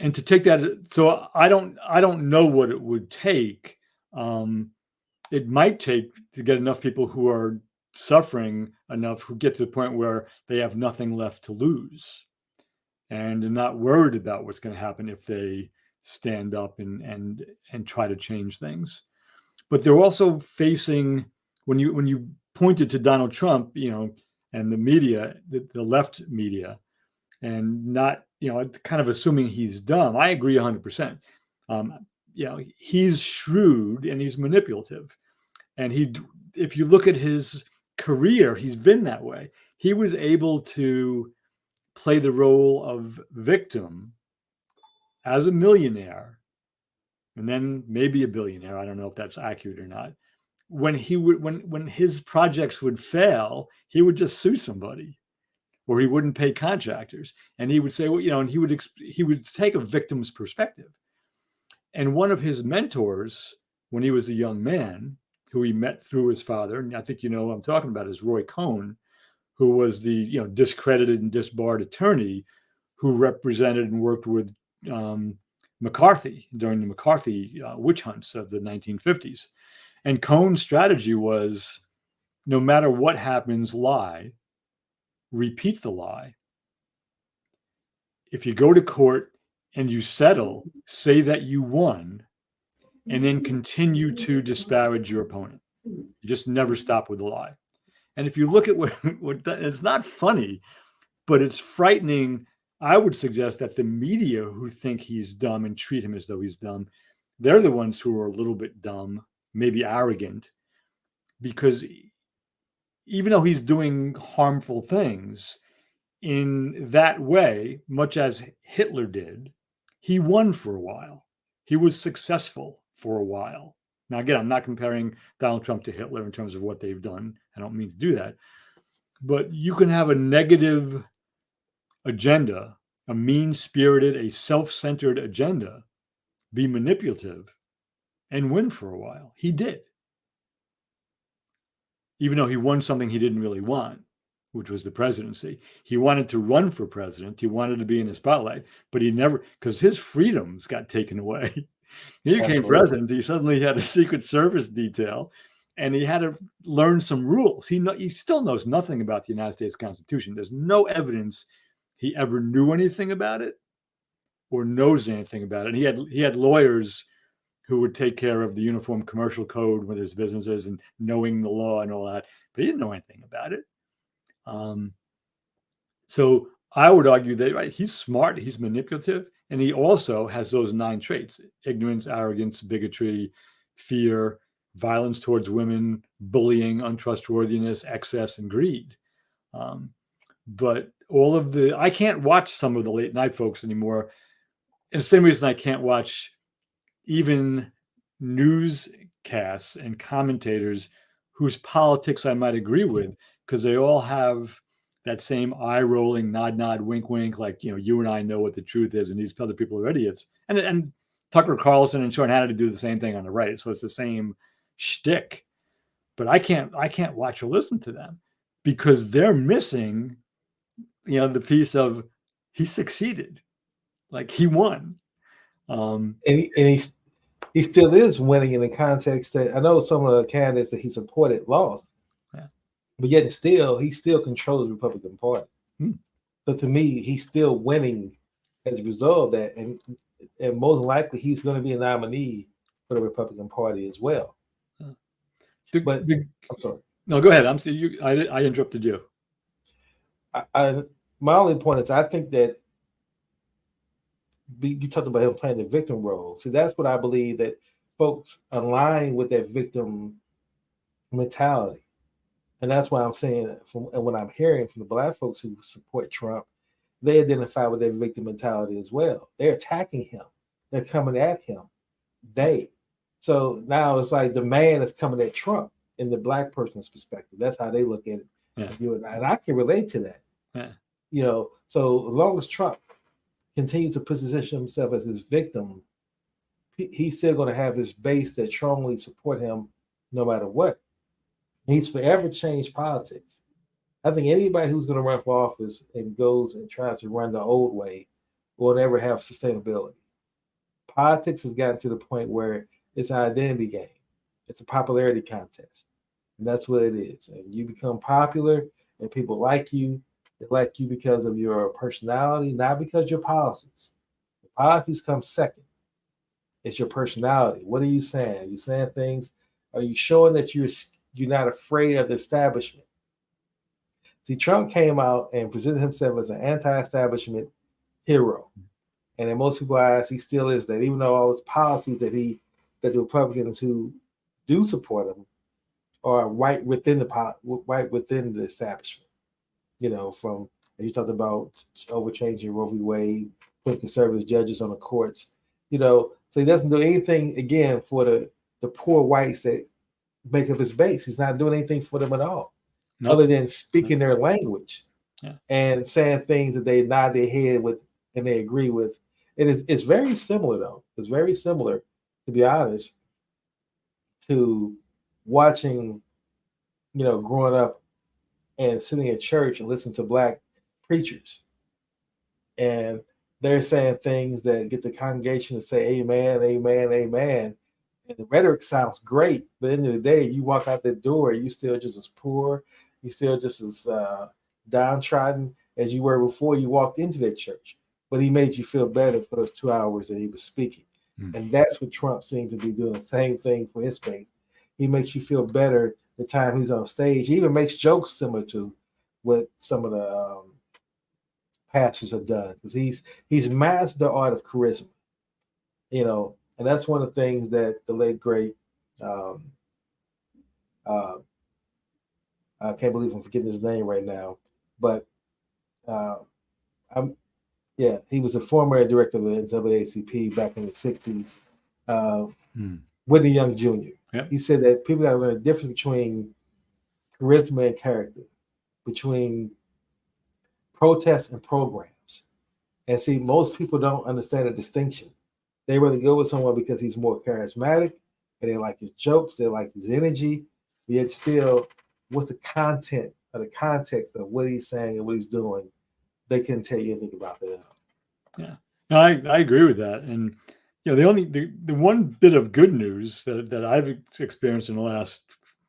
And to take that, so I don't know what it would take. It might take to get enough people who are suffering enough, who get to the point where they have nothing left to lose. and they're not worried about what's going to happen if they stand up and try to change things. But they're also facing, when you pointed to Donald Trump, and the media, the left media, and not, kind of assuming he's dumb. I agree 100%. He's shrewd and he's manipulative. And if you look at his career, he's been that way. He was able to play the role of victim as a millionaire, and then maybe a billionaire. I don't know if that's accurate or not. When his projects would fail, he would just sue somebody, or he wouldn't pay contractors, and he would say, and he would take a victim's perspective. And one of his mentors, when he was a young man, who he met through his father, and I think you know who I'm talking about, is Roy Cohn, who was the discredited and disbarred attorney who represented and worked with McCarthy during the McCarthy witch hunts of the 1950s. And Cohn's strategy was, no matter what happens, lie, repeat the lie. If you go to court and you settle, say that you won, and then continue to disparage your opponent. You just never stop with the lie. And if you look at what it's not funny, but it's frightening. I would suggest that the media who think he's dumb and treat him as though he's dumb, they're the ones who are a little bit dumb, maybe arrogant, because even though he's doing harmful things in that way, much as Hitler did, he won for a while. He was successful for a while. Now, again, I'm not comparing Donald Trump to Hitler in terms of what they've done. I don't mean to do that. But you can have a negative agenda, a mean-spirited, a self-centered agenda, be manipulative, and win for a while. He did. Even though he won something he didn't really want, which was the presidency. He wanted to run for president. He wanted to be in the spotlight, but he never, because his freedoms got taken away. He became president. He suddenly had a Secret Service detail, and he had to learn some rules. He still knows nothing about the United States Constitution. There's no evidence he ever knew anything about it or knows anything about it. And he had lawyers who would take care of the Uniform Commercial Code with his businesses and knowing the law and all that, but he didn't know anything about it. So I would argue that he's smart, he's manipulative, and he also has those 9 traits: ignorance, arrogance, bigotry, fear, violence towards women, bullying, untrustworthiness, excess, and greed. But I can't watch some of the late night folks anymore. And the same reason I can't watch even newscasts and commentators whose politics I might agree with, because they all have that same eye-rolling, nod, wink, like, you and I know what the truth is, and these other people are idiots. And Tucker Carlson and Sean Hannity do the same thing on the right, so it's the same shtick. But I can't watch or listen to them because they're missing, the piece of he succeeded, like he won. And he still is winning in the context that I know some of the candidates that he supported lost. But yet he still controls the Republican Party. So to me, he's still winning as a result of that. And most likely he's going to be a nominee for the Republican Party as well. I'm sorry. No, go ahead. I interrupted you. My only point is I think that you talked about him playing the victim role. So that's what I believe, that folks align with that victim mentality. And that's why I'm saying, and what I'm hearing from the Black folks who support Trump, they identify with their victim mentality as well. They're attacking him. They're coming at him. So now it's like the man is coming at Trump in the Black person's perspective. That's how they look at it. Yeah. And I can relate to that. Yeah. So as long as Trump continues to position himself as his victim, he's still going to have this base that strongly support him no matter what. He's forever changed politics. I think anybody who's going to run for office and goes and tries to run the old way will never have sustainability. Politics has gotten to the point where it's an identity game. It's a popularity contest. And that's what it is. And you become popular and people like you, They like you because of your personality, not because your policies. The policies come second. It's your personality. What are you saying? Are you saying things? Are you showing that you're not afraid of the establishment? See, Trump came out and presented himself as an anti-establishment hero, and in most people's eyes, he still is that. Even though all his policies that the Republicans who do support him are right within the establishment. From as you talked about overchanging Roe v. Wade, putting conservative judges on the courts. So he doesn't do anything again for the poor whites that make up his base. He's not doing anything for them at all, other than speaking their language and saying things that they nod their head with and they agree with. It's very similar though. It's very similar, to be honest, to watching, growing up and sitting in church and listening to Black preachers. And they're saying things that get the congregation to say amen, amen, amen. And the rhetoric sounds great, but at the end of the day, you walk out the door, you still just as poor, you still just as downtrodden as you were before you walked into that church. But he made you feel better for those 2 hours that he was speaking. And that's what Trump seems to be doing, the same thing for his base. He makes you feel better the time he's on stage. He even makes jokes similar to what some of the pastors have done, because he's mastered the art of charisma, and that's one of the things that the late great I can't believe I'm forgetting his name right now, but he was a former director of the NAACP back in the 60s, Whitney Young Jr. Yep. He said that people got to learn the difference between charisma and character, between protests and programs. And see, most people don't understand the distinction. They rather go with someone because he's more charismatic and they like his jokes, they like his energy, yet still, what's the content or the context of what he's saying and what he's doing? They couldn't tell you anything about that. Yeah, no, I agree with that. And the one bit of good news that I've experienced in the last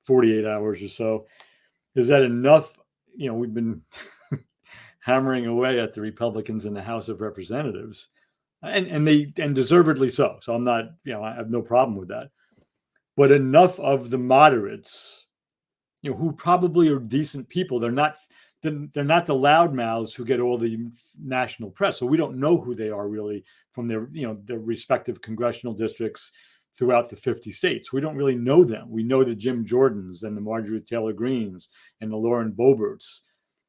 48 hours or so is that enough. We've been hammering away at the Republicans in the House of Representatives, and deservedly so. So I'm not, I have no problem with that. But enough of the moderates, who probably are decent people, they're not the loudmouths who get all the national press. So we don't know who they are really from their respective congressional districts throughout the 50 states. We don't really know them. We know the Jim Jordans and the Marjorie Taylor Greens and the Lauren Boeberts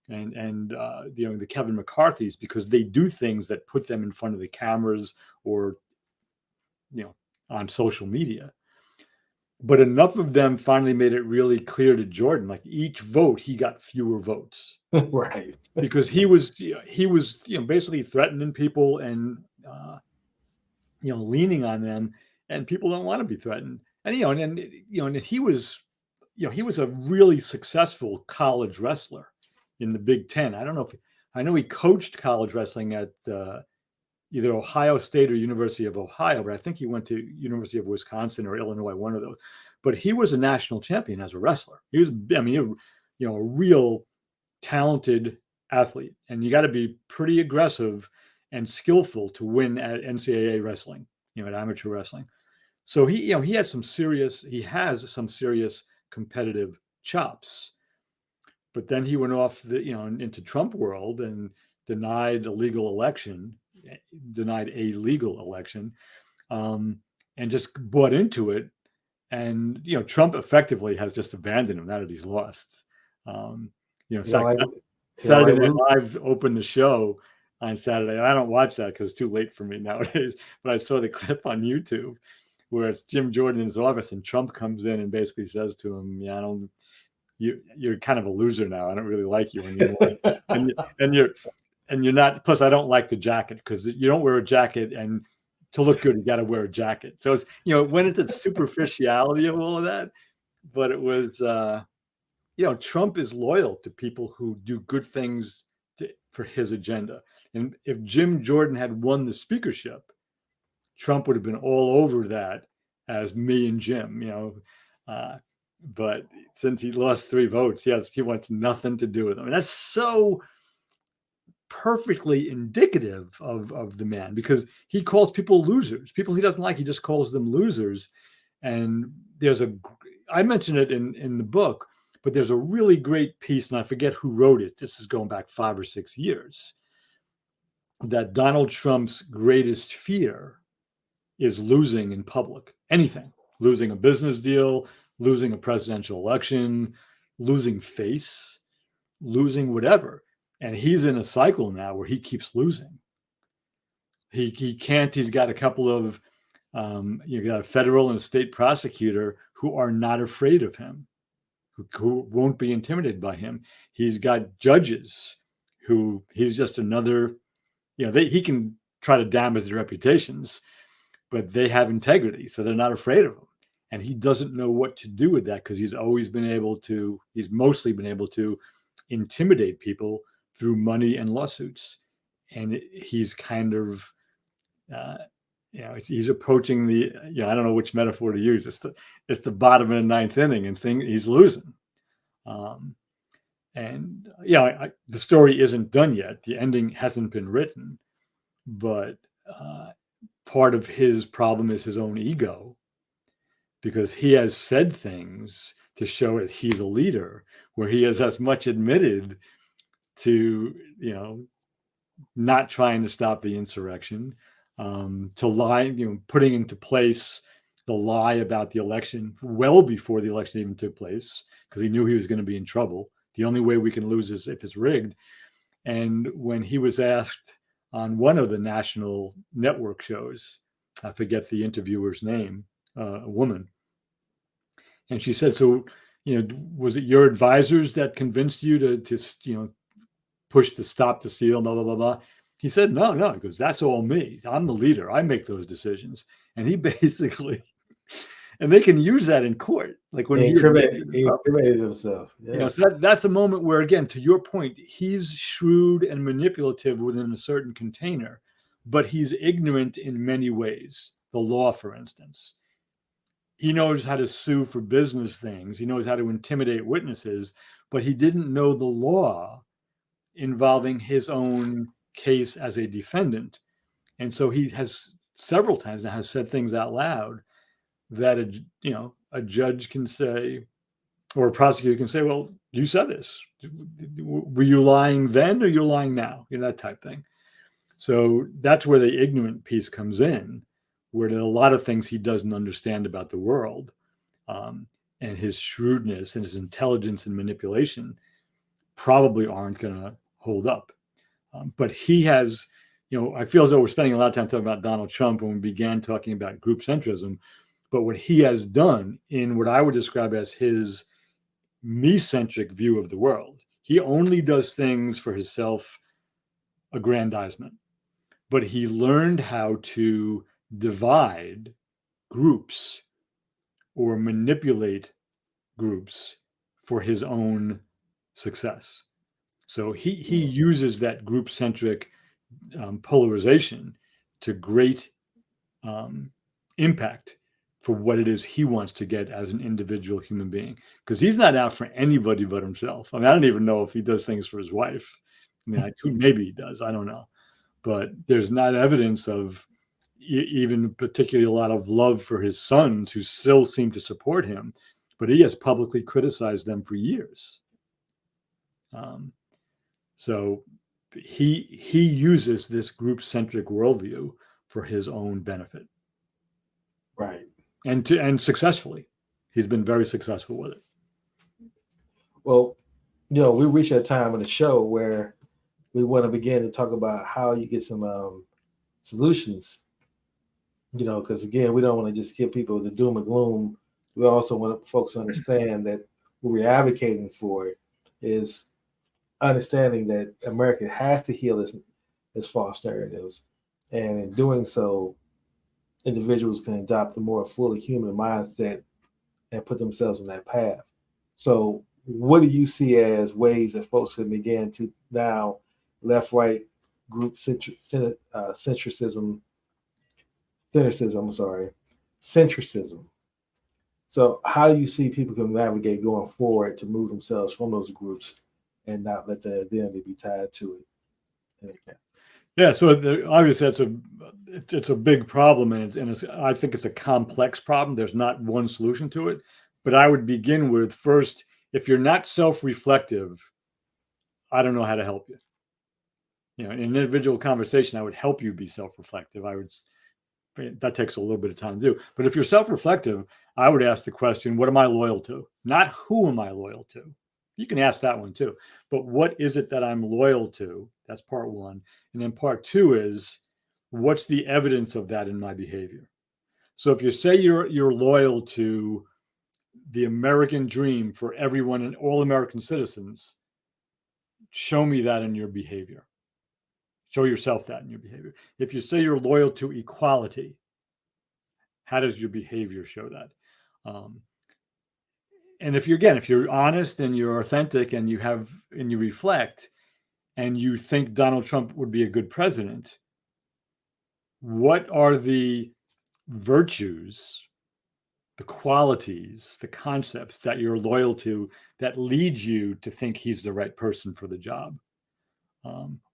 and the Kevin McCarthys, because they do things that put them in front of the cameras or on social media. But enough of them finally made it really clear to Jordan, like each vote, he got fewer votes. Right. Because he was basically threatening people and, leaning on them, and people don't want to be threatened. And, and he was a really successful college wrestler in the Big Ten. I know he coached college wrestling at either Ohio State or University of Ohio, but I think he went to University of Wisconsin or Illinois, one of those. But he was a national champion as a wrestler. He was, a real talented athlete, and you got to be pretty aggressive and skillful to win at NCAA wrestling, at amateur wrestling. So he has some serious competitive chops. But then he went off into Trump world and denied a legal election, and just bought into it. And Trump effectively has just abandoned him now that he's lost. In fact, Saturday Night Live opened the show on Saturday. I don't watch that because it's too late for me nowadays. But I saw the clip on YouTube where it's Jim Jordan in his office, and Trump comes in and basically says to him, you're kind of a loser now. I don't really like you anymore. and you're not. Plus, I don't like the jacket because you don't wear a jacket, and to look good, you got to wear a jacket. So it's it went into the superficiality of all of that, but it was Trump is loyal to people who do good things for his agenda. And if Jim Jordan had won the speakership, Trump would have been all over that as me and Jim. But since he lost 3 votes, he wants nothing to do with them. And that's so perfectly indicative of the man, because he calls people losers. People he doesn't like, he just calls them losers. And I mentioned it in the book, but there's a really great piece, and I forget who wrote it. This is going back 5 or 6 years, that Donald Trump's greatest fear is losing in public. Anything, losing a business deal, losing a presidential election, losing face, losing whatever. And he's in a cycle now where he keeps losing. He can't, he's got a couple of, you got a federal and a state prosecutor who are not afraid of him, who won't be intimidated by him. He's got judges who he's just another, he can try to damage their reputations, but they have integrity, so they're not afraid of him. And he doesn't know what to do with that, because he's mostly been able to intimidate people through money and lawsuits. And he's kind of, he's approaching the, I don't know which metaphor to use. It's the bottom of the ninth inning, and he's losing. The story isn't done yet. The ending hasn't been written, but part of his problem is his own ego, because he has said things to show that he's a leader, where he has as much admitted to, not trying to stop the insurrection, to lie, putting into place the lie about the election well before the election even took place, because he knew he was going to be in trouble. The only way we can lose is if it's rigged. And when he was asked on one of the national network shows, I forget the interviewer's name, a woman, and she said, "So, was it your advisors that convinced you to push the stop the steal, blah, blah, blah, blah?" He said, no, he goes, "That's all me. I'm the leader. I make those decisions." And he basically, and they can use that in court. Like when he incriminated himself. Yeah. So that's a moment where, again, to your point, he's shrewd and manipulative within a certain container, but he's ignorant in many ways. The law, for instance. He knows how to sue for business things. He knows how to intimidate witnesses, but he didn't know the law involving his own case as a defendant. And so he has several times now has said things out loud that a judge can say, or a prosecutor can say, "Well, you said this. Were you lying then, or you're lying now?" That type thing. So that's where the ignorant piece comes in, where there are a lot of things he doesn't understand about the world, and his shrewdness and his intelligence and manipulation probably aren't going to hold up. But he has, I feel as though we're spending a lot of time talking about Donald Trump when we began talking about group-centrism. But what he has done in what I would describe as his me-centric view of the world, he only does things for his self-aggrandizement. But he learned how to divide groups or manipulate groups for his own success. So he uses that group-centric polarization to great impact for what it is he wants to get as an individual human being. Because he's not out for anybody but himself. I mean, I don't even know if he does things for his wife. I mean, maybe he does. I don't know. But there's not evidence of even particularly a lot of love for his sons, who still seem to support him. But he has publicly criticized them for years. So he uses this group-centric worldview for his own benefit. Right. And successfully. He's been very successful with it. Well, we reach a time in the show where we want to begin to talk about how you get some solutions, because again, we don't want to just give people the doom and gloom. We also want folks to understand that what we're advocating for is understanding that America has to heal its false narratives. And in doing so, individuals can adopt a more fully human mindset and put themselves on that path. So what do you see as ways that folks can begin to now left-right group centricism? So how do you see people can navigate going forward to move themselves from those groups and not let their identity be tied to it? Yeah, so obviously it's a big problem, and I think it's a complex problem. There's not one solution to it, but I would begin with first, if you're not self-reflective, I don't know how to help you. In an individual conversation, I would help you be self-reflective. That takes a little bit of time to do. But if you're self-reflective, I would ask the question, what am I loyal to? Not who am I loyal to? You can ask that one too. But what is it that I'm loyal to? That's part one. And then part two is, what's the evidence of that in my behavior? So if you say you're loyal to the American dream for everyone and all American citizens, show me that in your behavior. Show yourself that in your behavior. If you say you're loyal to equality, how does your behavior show that? And if you're honest and you're authentic and you reflect and you think Donald Trump would be a good president, what are the virtues, the qualities, the concepts that you're loyal to that lead you to think he's the right person for the job?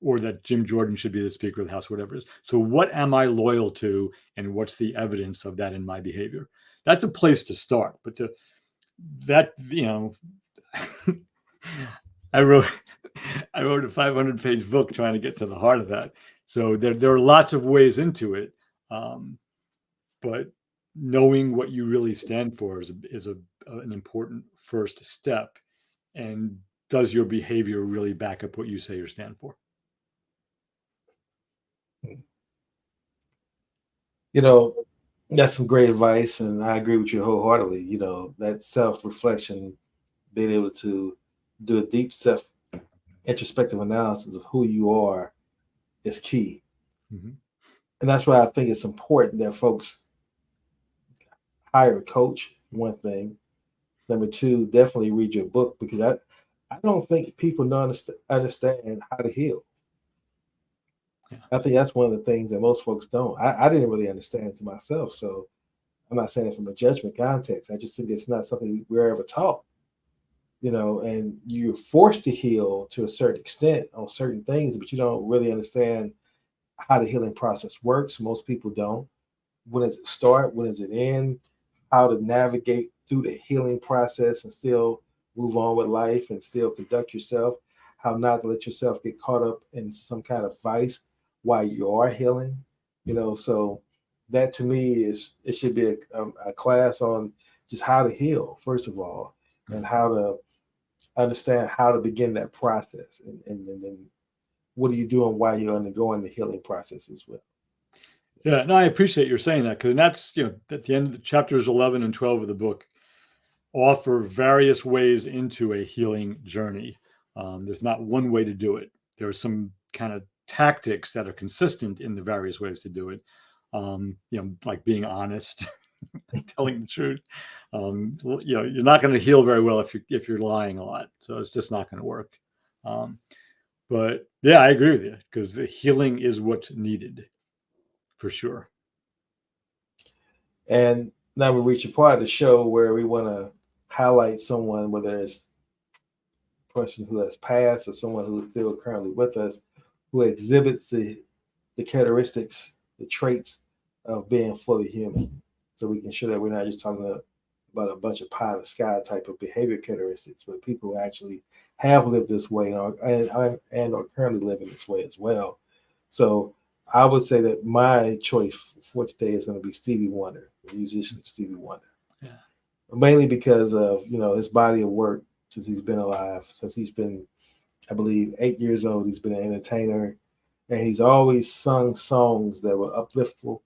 Or that Jim Jordan should be the Speaker of the House, whatever it is. So what am I loyal to, and what's the evidence of that in my behavior? That's a place to start. But I wrote a 500-page book trying to get to the heart of that. So there are lots of ways into it, but knowing what you really stand for is an important first step. And does your behavior really back up what you say you stand for? That's some great advice, and I agree with you wholeheartedly. That self-reflection, being able to do a deep introspective analysis of who you are is key. Mm-hmm. And that's why I think it's important that folks hire a coach, one thing. Number two, definitely read your book, because I don't think people understand how to heal. Yeah. I think that's one of the things that most folks don't. I didn't really understand it to myself. So I'm not saying it from a judgment context. I just think it's not something we're ever taught. And you're forced to heal to a certain extent on certain things, but you don't really understand how the healing process works. Most people don't. When does it start? When does it end? How to navigate through the healing process and still move on with life and still conduct yourself. How not to let yourself get caught up in some kind of vice while you are healing. So that to me it should be a class on just how to heal, first of all, and how to understand how to begin that process, and then what are you doing while you're undergoing the healing process as well. Yeah, no, I appreciate your saying that, because that's, at the end of the chapters 11 and 12 of the book offer various ways into a healing journey. There's not one way to do it. There are some kind of tactics that are consistent in the various ways to do it. Like being honest, telling the truth. You're not going to heal very well if you're lying a lot. So it's just not going to work. But yeah, I agree with you, because the healing is what's needed, for sure. And now we reach a part of the show where we want to highlight someone, whether it's a person who has passed or someone who is still currently with us, who exhibits the characteristics, the traits of being fully human. So we can show that we're not just talking about a bunch of pie in the sky type of behavior characteristics, but people who actually have lived this way and are currently living this way as well. So I would say that my choice for today is going to be Stevie Wonder, the musician Stevie Wonder. Yeah. Mainly because of, his body of work since he's been alive, since he's been, I believe, 8 years old. He's been an entertainer, and he's always sung songs that were upliftful,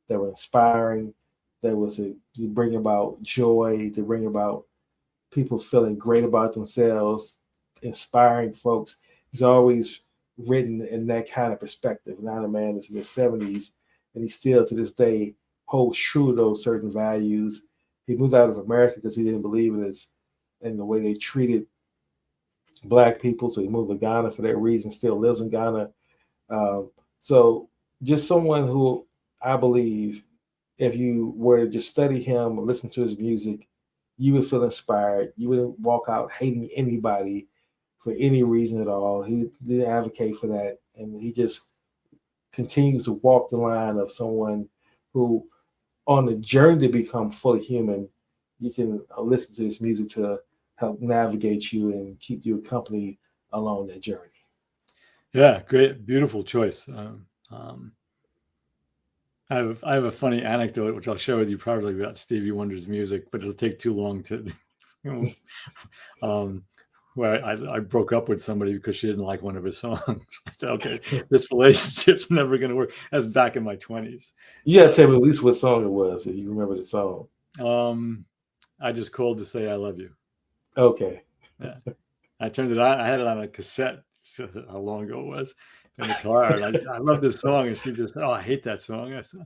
that were inspiring, that was to bring about joy, to bring about people feeling great about themselves, inspiring folks. He's always written in that kind of perspective. Now the man is in his 70s, and he still to this day holds true to those certain values. He moved out of America because he didn't believe in the way they treated Black people, so he moved to Ghana for that reason, still lives in Ghana. So just someone who I believe, if you were to just study him or listen to his music, you would feel inspired. You wouldn't walk out hating anybody. for any reason at all. He didn't advocate for that, and he just continues to walk the line of someone who, on the journey to become fully human, you can listen to his music to help navigate you and keep you accompanied along that journey. Yeah, great, beautiful choice. I have a funny anecdote which I'll share with you probably about Stevie Wonder's music, but it'll take too long to. You know, where I broke up with somebody because she didn't like one of his songs. I said, okay, this relationship's never going to work. That's back in my 20s. You gotta tell me at least what song it was if you remember the song. I just called to say I love you. Okay. Yeah. I turned it on. I had it on a cassette. How long ago it was in the car. And I love this song. And she just, oh, I hate that song. I said,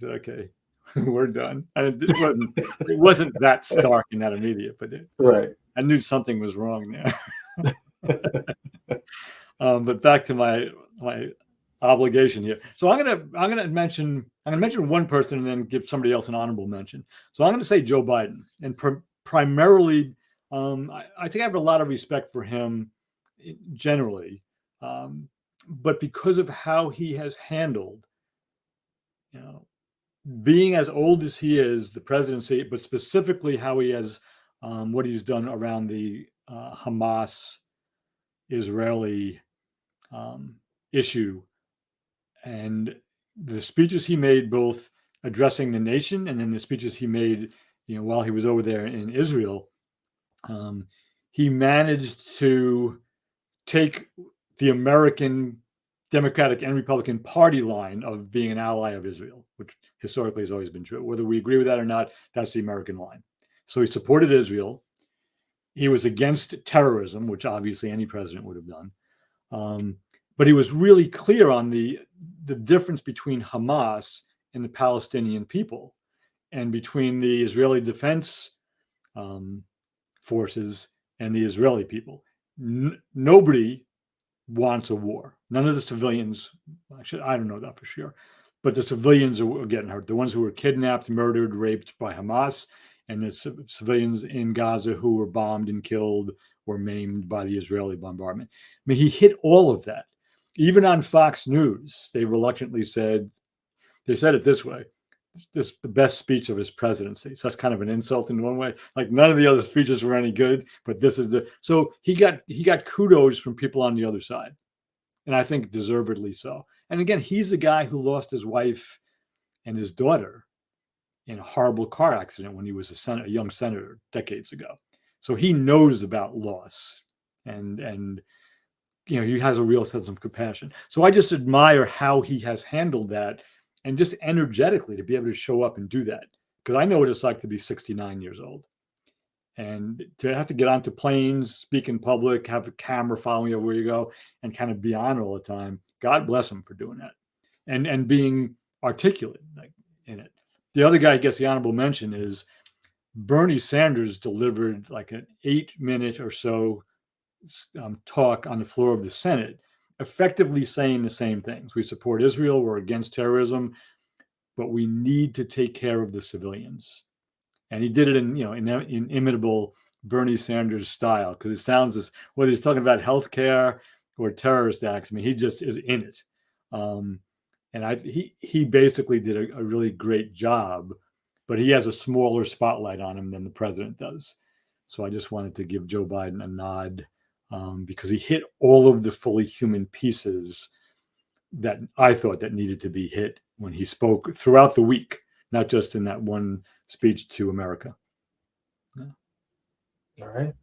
okay, we're done. And it wasn't that stark and that immediate, but right. I knew something was wrong there. But back to my obligation here. So I'm gonna mention one person and then give somebody else an honorable mention. So I'm gonna say Joe Biden, and primarily, I think I have a lot of respect for him generally, but because of how he has handled, being as old as he is, the presidency, but specifically how he has what he's done around the Hamas Israeli issue, and the speeches he made, both addressing the nation and then the speeches he made, while he was over there in Israel. He managed to take the American Democratic and Republican Party line of being an ally of Israel, which historically has always been true. Whether we agree with that or not, that's the American line. So he supported Israel. He was against terrorism, which obviously any president would have done. But he was really clear on the difference between Hamas and the Palestinian people, and between the Israeli defense forces and the Israeli people. Nobody wants a war. None of the civilians, I don't know that for sure, but the civilians are getting hurt. The ones who were kidnapped, murdered, raped by Hamas, and the civilians in Gaza who were bombed and killed or maimed by the Israeli bombardment. I mean, he hit all of that. Even on Fox News, they reluctantly said it this way: this is the best speech of his presidency. So that's kind of an insult in one way. Like, none of the other speeches were any good, but this is so he got kudos from people on the other side, and I think deservedly so. And again, he's the guy who lost his wife and his daughter in a horrible car accident when he was a young senator decades ago. So he knows about loss, and he has a real sense of compassion. So I just admire how he has handled that, and just energetically to be able to show up and do that. Because I know what it's like to be 69 years old and to have to get onto planes, speak in public, have a camera following you where you go, and kind of be on all the time. God bless him for doing that, and being articulate in it. The other guy who gets the honorable mention is Bernie Sanders. Delivered like an 8-minute or so talk on the floor of the Senate, effectively saying the same things. We support Israel, we're against terrorism, but we need to take care of the civilians. And he did it in inimitable Bernie Sanders style, because it sounds as whether he's talking about healthcare or terrorist acts. I mean, he just is in it. And he basically did a really great job, but he has a smaller spotlight on him than the president does. So I just wanted to give Joe Biden a nod, because he hit all of the fully human pieces that I thought that needed to be hit when he spoke throughout the week, not just in that one speech to America. Yeah. All right.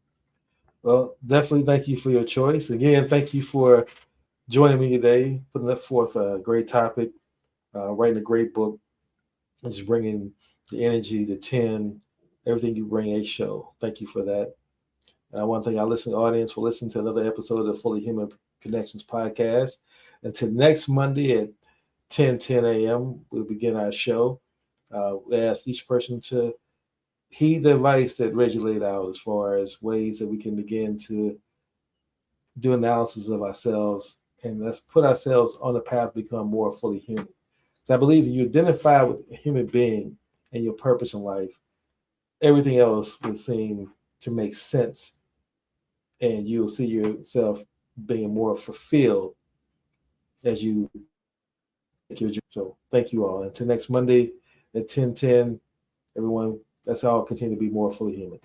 Well, definitely thank you for your choice. Again, thank you for joining me today, putting forth a great topic, writing a great book, and just bringing the energy, the 10, everything you bring a show. Thank you for that. And I want to thank our listening audience for listening to another episode of the Fully Human Connections podcast. Until next Monday at 10 a.m., we'll begin our show. We ask each person to heed the advice that Reggie laid out as far as ways that we can begin to do analysis of ourselves, and let's put ourselves on the path to become more fully human. So I believe if you identify with a human being and your purpose in life, everything else will seem to make sense and you'll see yourself being more fulfilled as you take your journey. So thank you all. Until next Monday at 10:10, everyone, let's all continue to be more fully human.